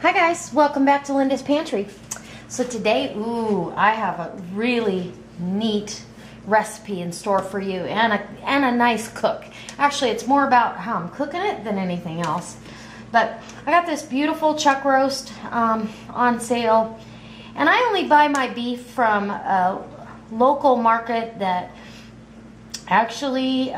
Hi guys, welcome back to Linda's Pantry. So today, I have a really neat recipe in store for you and a nice cook. Actually, it's more about how I'm cooking it than anything else. But I got this beautiful chuck roast on sale, and I only buy my beef from a local market that actually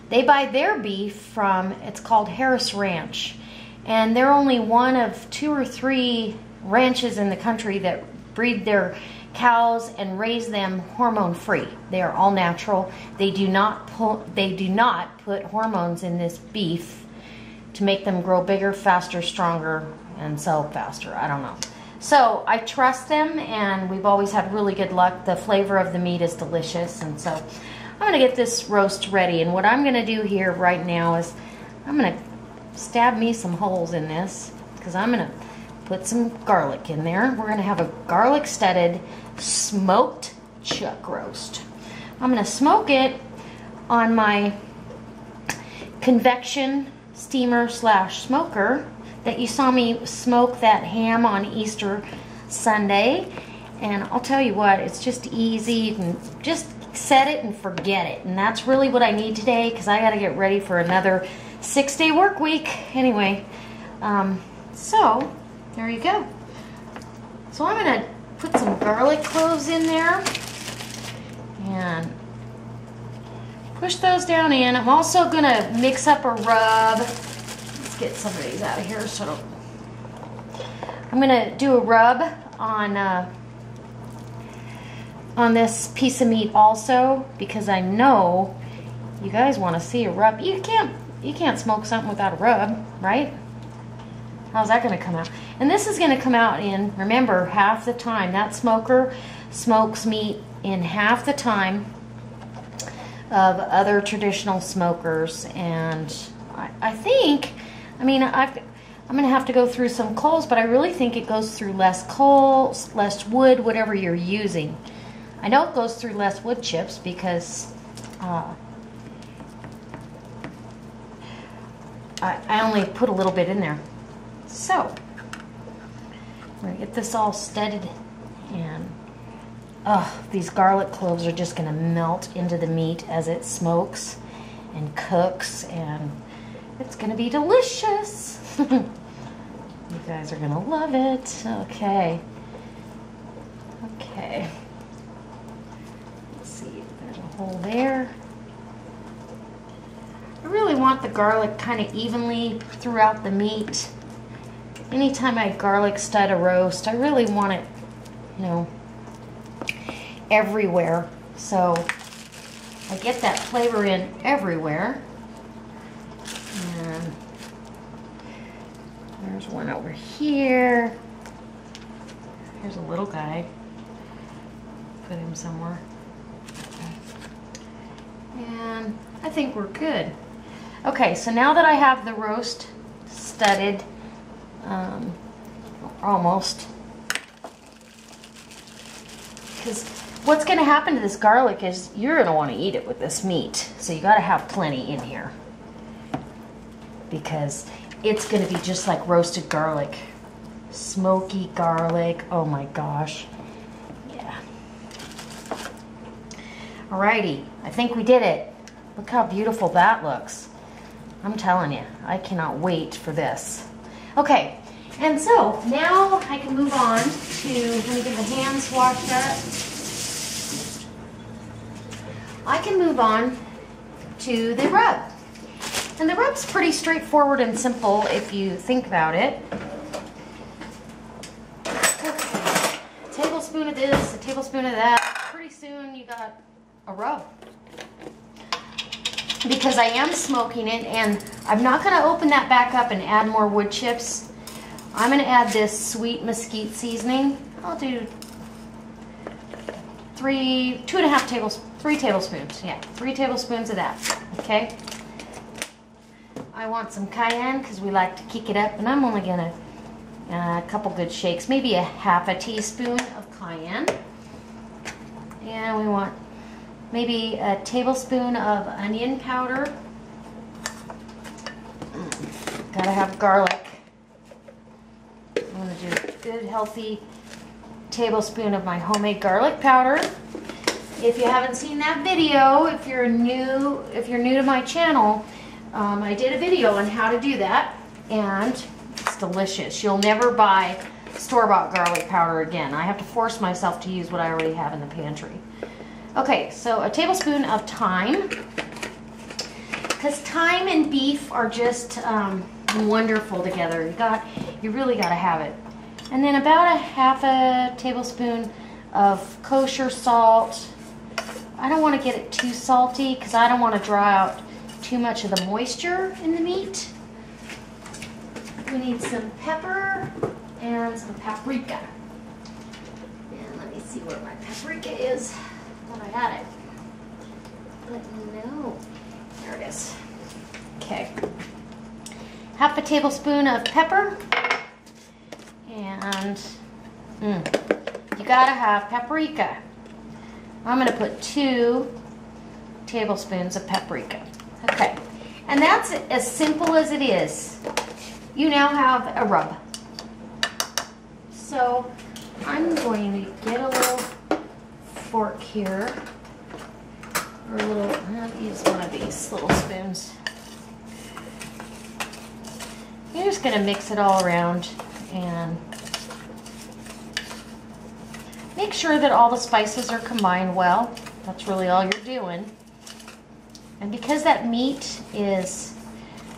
they buy their beef from, it's called Harris Ranch. And they're only one of 2 or 3 ranches in the country that breed their cows and raise them hormone free. They are all natural. They do not put hormones in this beef to make them grow bigger, faster, stronger, and sell faster. I don't know. So I trust them, and we've always had really good luck. The flavor of the meat is delicious, and so I'm going to get this roast ready. And what I'm going to do here right now is I'm going to stab me some holes in this because I'm going to put some garlic in there. We're going to have a garlic studded smoked chuck roast. I'm going to smoke it on my convection steamer / smoker that you saw me smoke that ham on Easter Sunday. And I'll tell you what, it's just easy. You can just set it and forget it. And that's really what I need today because I got to get ready for another 6-day work week. Anyway, so there you go. So I'm going to put some garlic cloves in there and push those down in. I'm also going to mix up a rub. Let's get some of these out of here. So I'm going to do a rub on this piece of meat also, because I know you guys want to see a rub. You can't smoke something without a rub, right? How's that going to come out? And this is going to come out in, remember, half the time. That smoker smokes meat in half the time of other traditional smokers. And I think, I'm going to have to go through some coals, but I really think it goes through less coals, less wood, whatever you're using. I know it goes through less wood chips because I only put a little bit in there. So, I'm going to get this all studded, and these garlic cloves are just going to melt into the meat as it smokes and cooks, and it's going to be delicious. You guys are going to love it. Okay. Let's see, there's a hole there. I really want the garlic kind of evenly throughout the meat. Anytime I garlic stud a roast, I really want it, everywhere. So I get that flavor in everywhere. And there's one over here. Here's a little guy. Put him somewhere. And I think we're good. Okay, so now that I have the roast studded, almost, because what's going to happen to this garlic is you're going to want to eat it with this meat, so you got to have plenty in here because it's going to be just like roasted garlic, smoky garlic. Oh my gosh, yeah. Alrighty, I think we did it. Look how beautiful that looks. I'm telling you, I cannot wait for this. Okay, and so now I can move on to, let me get the hands washed up. I can move on to the rub. And the rub's pretty straightforward and simple if you think about it. Okay. A tablespoon of this, a tablespoon of that. Pretty soon you got a rub. Because I am smoking it, and I'm not going to open that back up and add more wood chips. I'm going to add this sweet mesquite seasoning. I'll do 3 tablespoons. Yeah, 3 tablespoons of that. Okay. I want some cayenne because we like to kick it up, and I'm only going to a couple good shakes, maybe a half a teaspoon of cayenne. And we want maybe a tablespoon of onion powder. Gotta have garlic. I'm gonna do a good healthy tablespoon of my homemade garlic powder. If you haven't seen that video, if you're new to my channel, I did a video on how to do that, and it's delicious. You'll never buy store-bought garlic powder again. I have to force myself to use what I already have in the pantry. Okay, so a tablespoon of thyme, because thyme and beef are just wonderful together. You really got to have it. And then about a half a tablespoon of kosher salt. I don't want to get it too salty because I don't want to draw out too much of the moisture in the meat. We need some pepper and some paprika. And let me see where my paprika is. I thought I had it. But no. There it is. Okay. Half a tablespoon of pepper. And you gotta have paprika. I'm gonna put 2 tablespoons of paprika. Okay. And that's as simple as it is. You now have a rub. So I'm going to get a little fork here, or a little, I'll use one of these little spoons. You're just going to mix it all around and make sure that all the spices are combined well. That's really all you're doing. And because that meat is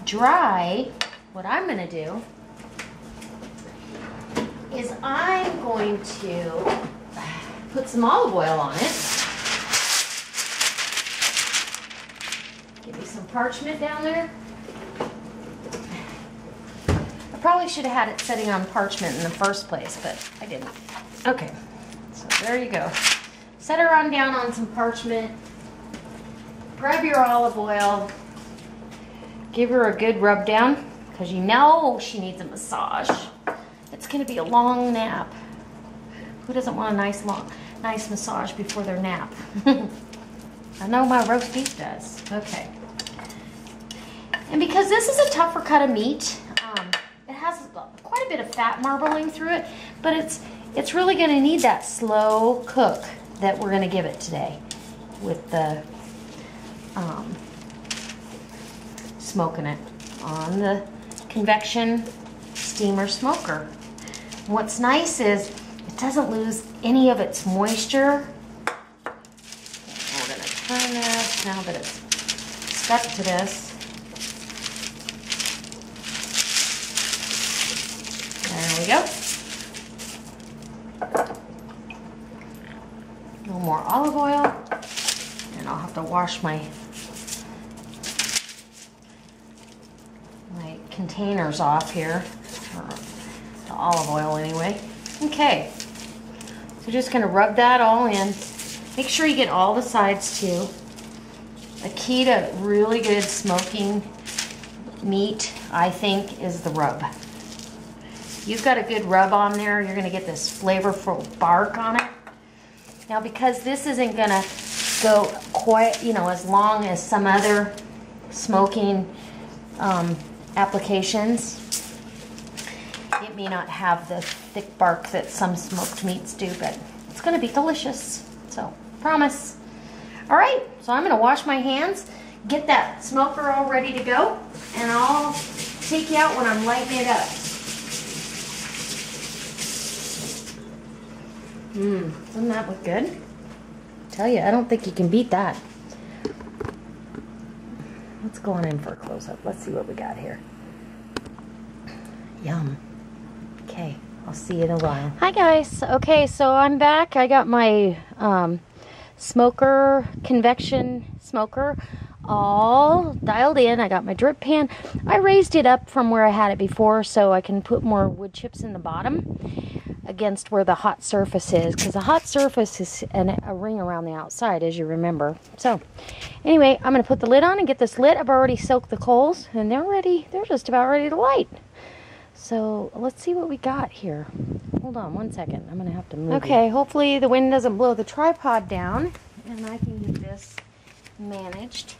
dry, what I'm going to do is I'm going to put some olive oil on it. Give me some parchment down there. I probably should have had it setting on parchment in the first place, but I didn't. Okay, so there you go. Set her on down on some parchment. Grab your olive oil. Give her a good rub down, because you know she needs a massage. It's going to be a long nap. Who doesn't want a nice massage before their nap? I know my roast beef does. Okay. And because this is a tougher cut of meat, it has quite a bit of fat marbling through it, but it's really going to need that slow cook that we're going to give it today with the smoking it on the convection steamer smoker. What's nice is it doesn't lose any of its moisture. We're going to turn this now that it's stuck to this. There we go. A little more olive oil, and I'll have to wash my containers off here, or the olive oil anyway. Okay, so just gonna rub that all in. Make sure you get all the sides too. The key to really good smoking meat, I think, is the rub. You've got a good rub on there, you're gonna get this flavorful bark on it. Now, because this isn't gonna go quite, as long as some other smoking applications, it may not have the thick bark that some smoked meats do, but it's going to be delicious. So, promise. All right, so I'm going to wash my hands, get that smoker all ready to go, and I'll take you out when I'm lighting it up. Doesn't that look good? I tell you, I don't think you can beat that. Let's go on in for a close-up. Let's see what we got here. Yum. Okay, I'll see you in a while. Hi guys. Okay, so I'm back. I got my convection smoker all dialed in. I got my drip pan. I raised it up from where I had it before so I can put more wood chips in the bottom against where the hot surface is, because the hot surface is a ring around the outside, as you remember. So anyway, I'm going to put the lid on and get this lit. I've already soaked the coals and they're ready. They're just about ready to light. So let's see what we got here. Hold on one second. I'm going to have to move. Okay, hopefully the wind doesn't blow the tripod down and I can get this managed.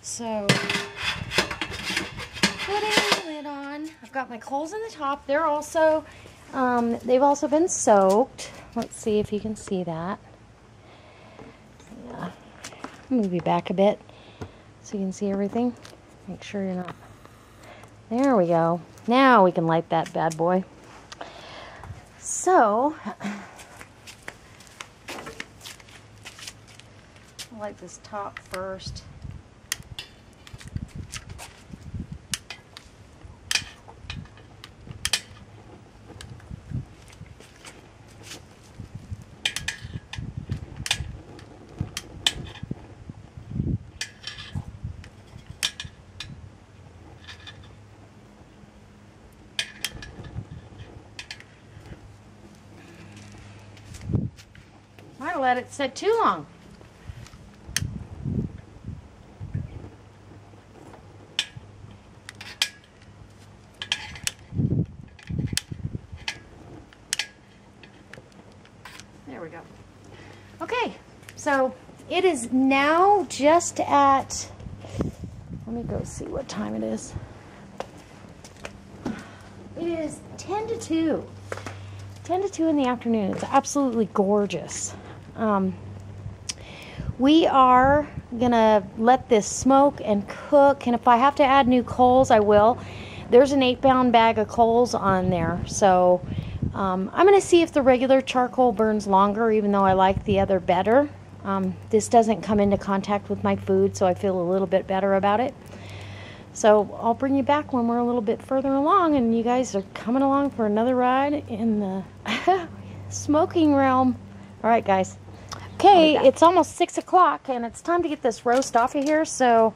So putting the lid on. I've got my coals in the top. They're also, they've also been soaked. Let's see if you can see that. Yeah. Move you back a bit so you can see everything. Make sure you're not. There we go. Now we can light that bad boy. So, I'll light this top first. Might have let it sit too long. There we go. Okay, so it is now just at, let me go see what time it is. It is 10 to 2. 10 to 2 in the afternoon. It's absolutely gorgeous. We are gonna let this smoke and cook, and if I have to add new coals, I will. There's an 8-pound bag of coals on there, so I'm gonna see if the regular charcoal burns longer, even though I like the other better. This doesn't come into contact with my food, so I feel a little bit better about it. So I'll bring you back when we're a little bit further along and you guys are coming along for another ride in the smoking realm. All right, guys. Okay, it's almost 6 o'clock and it's time to get this roast off of here, so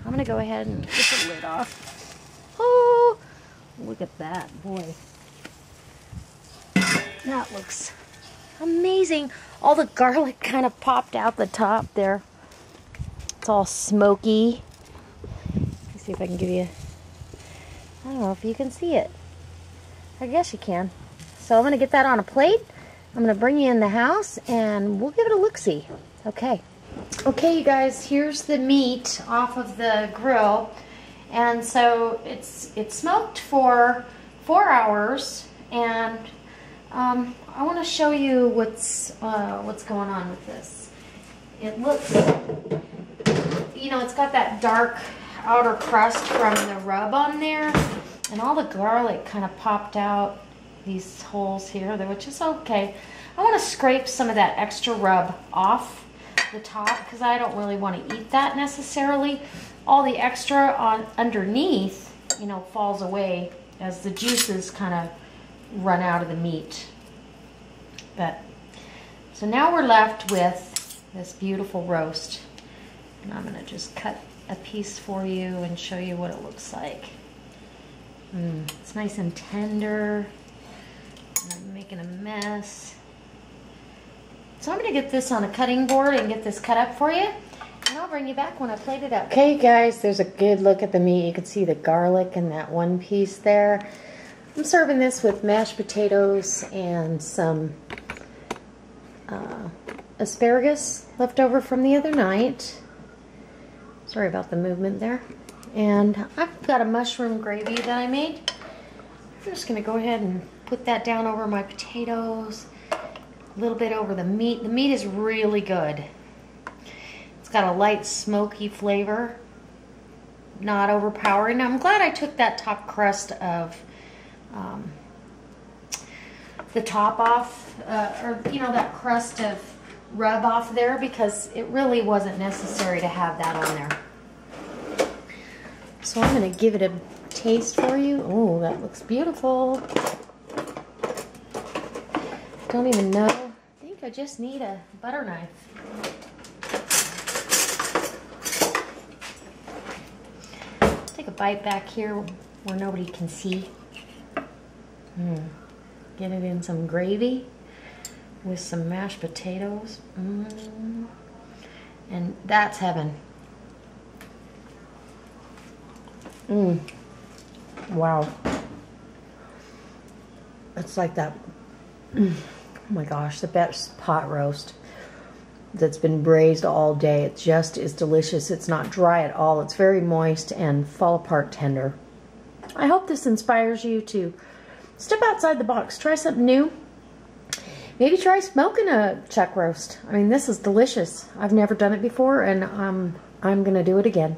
I'm going to go ahead and get the lid off. Oh, look at that, boy. That looks amazing. All the garlic kind of popped out the top there. It's all smoky. Let's see if I can give you, I don't know if you can see it. I guess you can. So I'm going to get that on a plate. I'm going to bring you in the house and we'll give it a look-see. Okay. Okay, you guys, here's the meat off of the grill. And so it's smoked for 4 hours, and I want to show you what's going on with this. It looks, you know, it's got that dark outer crust from the rub on there, and all the garlic kind of popped out these holes here, which is okay. I want to scrape some of that extra rub off the top because I don't really want to eat that necessarily. All the extra on underneath, you know, falls away as the juices kind of run out of the meat. But so now we're left with this beautiful roast, and I'm gonna just cut a piece for you and show you what it looks like. It's nice and tender, and I'm making a mess. So I'm gonna get this on a cutting board and get this cut up for you, and I'll bring you back when I plate it up. Okay guys, there's a good look at the meat. You can see the garlic in that one piece there. I'm serving this with mashed potatoes and some asparagus left over from the other night. Sorry about the movement there. And I've got a mushroom gravy that I made. I'm just gonna go ahead and put that down over my potatoes, a little bit over the meat. The meat is really good. It's got a light smoky flavor, not overpowering. I'm glad I took that top crust of the top off, or you know, that crust of rub off there, because it really wasn't necessary to have that on there. So I'm going to give it a taste for you. Oh, that looks beautiful. Don't even know. I think I just need a butter knife. Take a bite back here where nobody can see. Get it in some gravy with some mashed potatoes. And that's heaven. Wow. It's like that. Oh my gosh, the best pot roast that's been braised all day. It just is delicious. It's not dry at all. It's very moist and fall apart tender. I hope this inspires you to step outside the box, try something new. Maybe try smoking a chuck roast. I mean, this is delicious. I've never done it before, and I'm gonna do it again.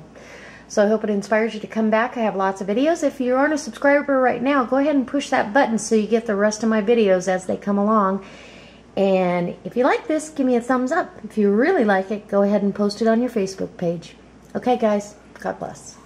So I hope it inspires you to come back. I have lots of videos. If you aren't a subscriber right now, go ahead and push that button so you get the rest of my videos as they come along. And if you like this, give me a thumbs up. If you really like it, go ahead and post it on your Facebook page. Okay, guys, God bless.